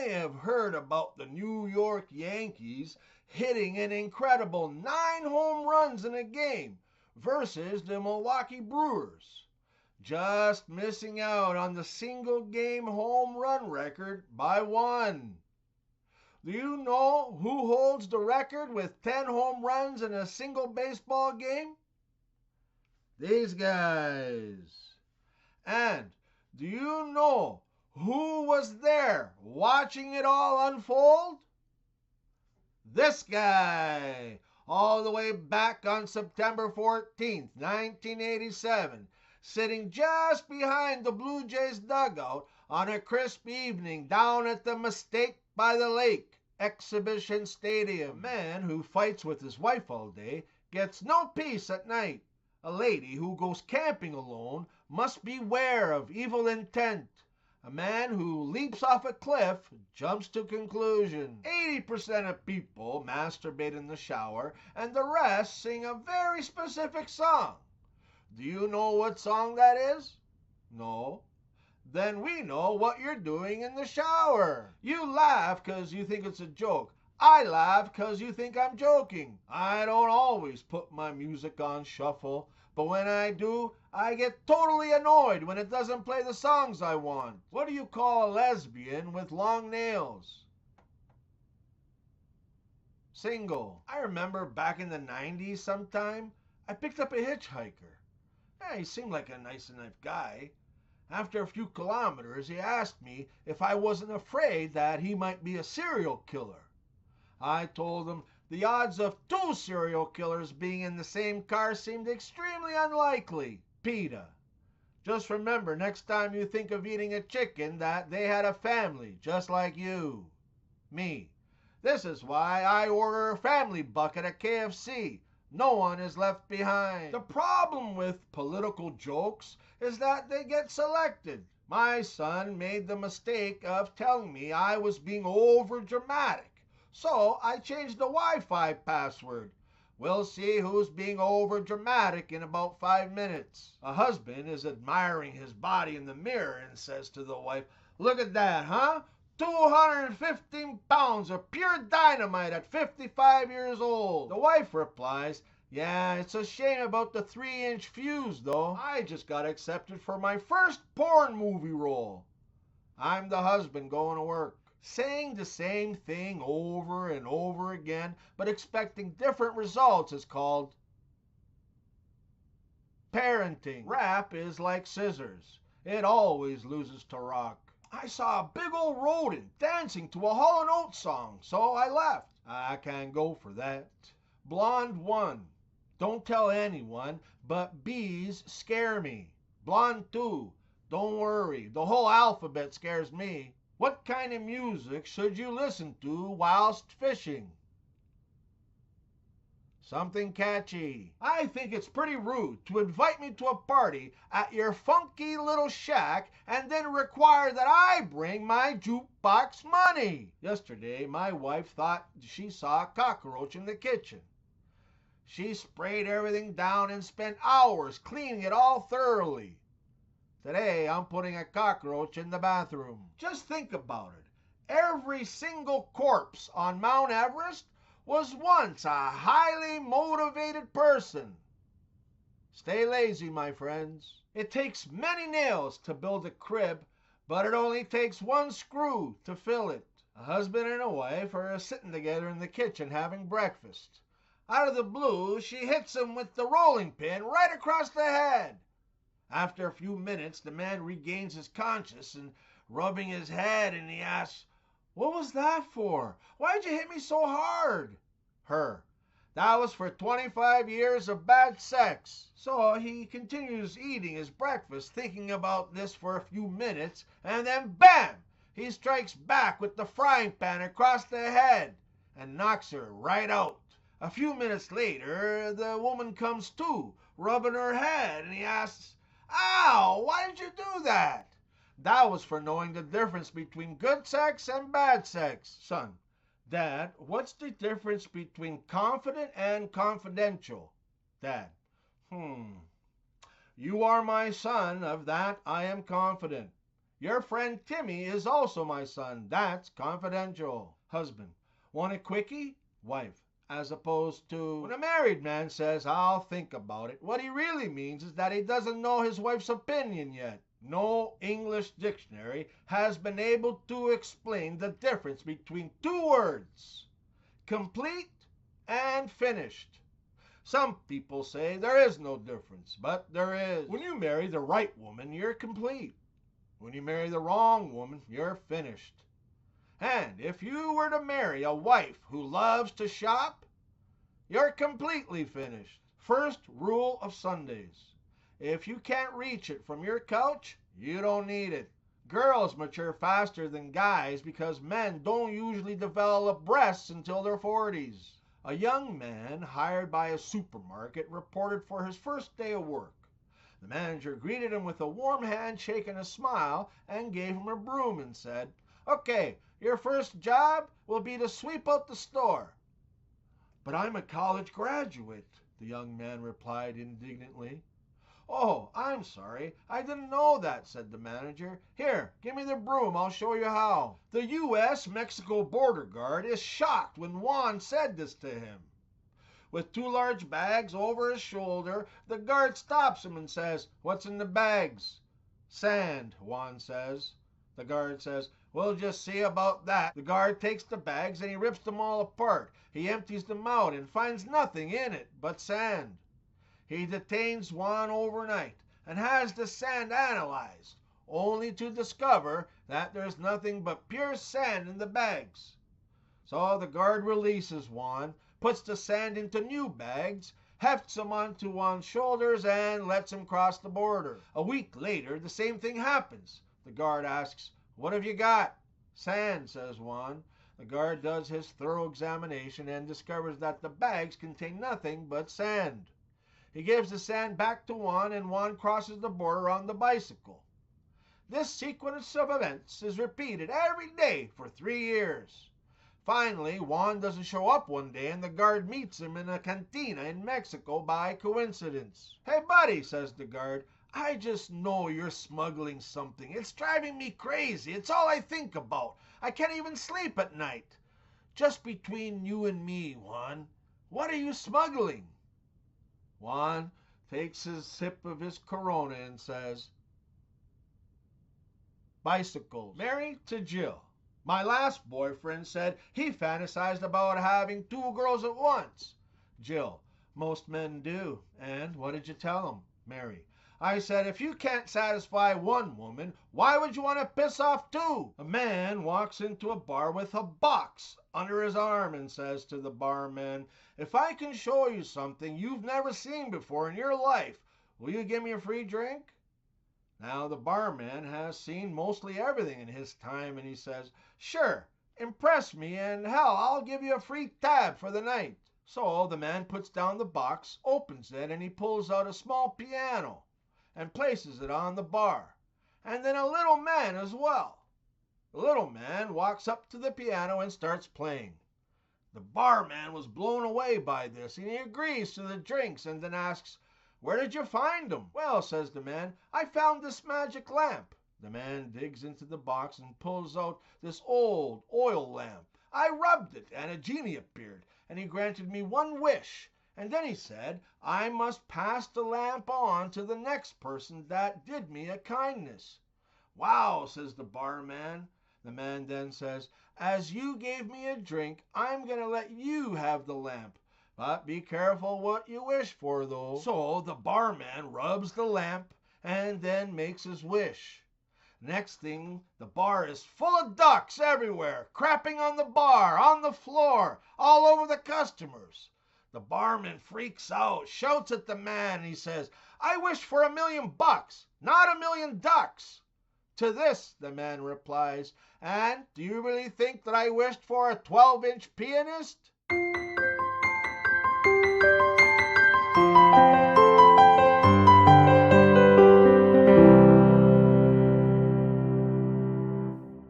may have heard about the New York Yankees hitting an incredible 9 home runs in a game versus the Milwaukee Brewers, just missing out on the single-game home run record by 1. Do you know who holds the record with 10 home runs in a single baseball game? These guys. And do you know who was there watching it all unfold? This guy, all the way back on September 14th, 1987, sitting just behind the Blue Jays dugout on a crisp evening down at the Mistake by the Lake Exhibition Stadium. A man who fights with his wife all day gets no peace at night. A lady who goes camping alone must beware of evil intent. A man who leaps off a cliff jumps to conclusion. 80% of people masturbate in the shower, and the rest sing a very specific song. Do you know what song that is? No? Then we know what you're doing in the shower. You laugh because you think it's a joke. I laugh because you think I'm joking. I don't always put my music on shuffle, but when I do, I get totally annoyed when it doesn't play the songs I want. What do you call a lesbian with long nails? Single. I remember back in the 90s sometime, I picked up a hitchhiker. He seemed like a nice enough guy. After a few kilometers, he asked me if I wasn't afraid that he might be a serial killer. I told him the odds of 2 serial killers being in the same car seemed extremely unlikely. PETA. Just remember next time you think of eating a chicken that they had a family just like you. Me. This is why I order a family bucket at KFC. No one is left behind. The problem with political jokes is that they get selected. My son made the mistake of telling me I was being over-dramatic, so I changed the Wi-Fi password. We'll see who's being over-dramatic in about 5 minutes. A husband is admiring his body in the mirror and says to the wife, "Look at that, huh? 215 pounds of pure dynamite at 55 years old. The wife replies, "Yeah, it's a shame about the 3-inch fuse, though. I just got accepted for my first porn movie role." I'm the husband going to work. Saying the same thing over and over again, but expecting different results is called parenting. Rap is like scissors. It always loses to rock. I saw a big old rodent dancing to a Hall & Oates song, so I left. I can't go for that. Blonde 1. Don't tell anyone, but bees scare me. Blonde 2. Don't worry, the whole alphabet scares me. What kind of music should you listen to whilst fishing? Something catchy. I think it's pretty rude to invite me to a party at your funky little shack and then require that I bring my jukebox money. Yesterday, my wife thought she saw a cockroach in the kitchen. She sprayed everything down and spent hours cleaning it all thoroughly. Today, I'm putting a cockroach in the bathroom. Just think about it. Every single corpse on Mount Everest was once a highly motivated person. Stay lazy, my friends. It takes many nails to build a crib, but it only takes 1 screw to fill it. A husband and a wife are sitting together in the kitchen having breakfast. Out of the blue, she hits him with the rolling pin right across the head. After a few minutes, the man regains his conscience and rubbing his head, and he asks, "What was that for? Why'd you hit me so hard?" Her. "That was for 25 years of bad sex." So he continues eating his breakfast, thinking about this for a few minutes, and then bam! He strikes back with the frying pan across the head and knocks her right out. A few minutes later, the woman comes to, rubbing her head, and he asks, "Ow, why did you do that?" "That was for knowing the difference between good sex and bad sex." Son. "Dad, what's the difference between confident and confidential?" Dad. You are my son, of that I am confident. Your friend Timmy is also my son. That's confidential. Husband. Want a quickie? Wife. As opposed to, when a married man says, I'll think about it, what he really means is that he doesn't know his wife's opinion yet. No English dictionary has been able to explain the difference between two words, complete and finished. Some people say there is no difference, but there is. When you marry the right woman, you're complete. When you marry the wrong woman, you're finished. And if you were to marry a wife who loves to shop, you're completely finished. First rule of Sundays. If you can't reach it from your couch, you don't need it. Girls mature faster than guys because men don't usually develop breasts until their 40s. A young man hired by a supermarket reported for his first day of work. The manager greeted him with a warm handshake and a smile and gave him a broom and said, "Okay, your first job will be to sweep out the store." "But I'm a college graduate," the young man replied indignantly. "Oh, I'm sorry. I didn't know that," said the manager. "Here, give me the broom. I'll show you how." The U.S.-Mexico border guard is shocked when Juan said this to him. With two large bags over his shoulder, the guard stops him and says, "What's in the bags?" "Sand," Juan says. The guard says, "We'll just see about that." The guard takes the bags and he rips them all apart. He empties them out and finds nothing in it but sand. He detains Juan overnight and has the sand analyzed, only to discover that there's nothing but pure sand in the bags. So the guard releases Juan, puts the sand into new bags, hefts him onto Juan's shoulders, and lets him cross the border. A week later, the same thing happens. The guard asks, "What have you got?" "Sand," says Juan. The guard does his thorough examination and discovers that the bags contain nothing but sand. He gives the sand back to Juan, and Juan crosses the border on the bicycle. This sequence of events is repeated every day for 3 years. Finally, Juan doesn't show up one day, and the guard meets him in a cantina in Mexico by coincidence. "Hey, buddy," says the guard, "I just know you're smuggling something. It's driving me crazy. It's all I think about. I can't even sleep at night. Just between you and me, Juan, what are you smuggling?" Juan takes a sip of his Corona and says, "Bicycles. Married to Jill. My last boyfriend said he fantasized about having 2 girls at once. Jill: Most men do. And what did you tell him? Mary: I said, if you can't satisfy one woman, why would you want to piss off 2? A man walks into a bar with a box under his arm and says to the barman, "If I can show you something you've never seen before in your life, will you give me a free drink?" Now the barman has seen mostly everything in his time, and he says, "Sure, impress me, and hell, I'll give you a free tab for the night." So the man puts down the box, opens it, and he pulls out a small piano and places it on the bar, and then a little man as well. The little man walks up to the piano and starts playing. The barman was blown away by this, and he agrees to the drinks and then asks, "Where did you find them?" "Well," says the man, "I found this magic lamp." The man digs into the box and pulls out this old oil lamp. "I rubbed it, and a genie appeared, and he granted me one wish. And then he said I must pass the lamp on to the next person that did me a kindness." "Wow," says the barman. The man then says, "As you gave me a drink, I'm going to let you have the lamp. But be careful what you wish for, though." So the barman rubs the lamp and then makes his wish. Next thing, the bar is full of ducks everywhere, crapping on the bar, on the floor, all over the customers. The barman freaks out, shouts at the man, and he says, "I wish for $1,000,000, not 1,000,000 ducks." To this the man replies, "And do you really think that I wished for a 12-inch pianist?"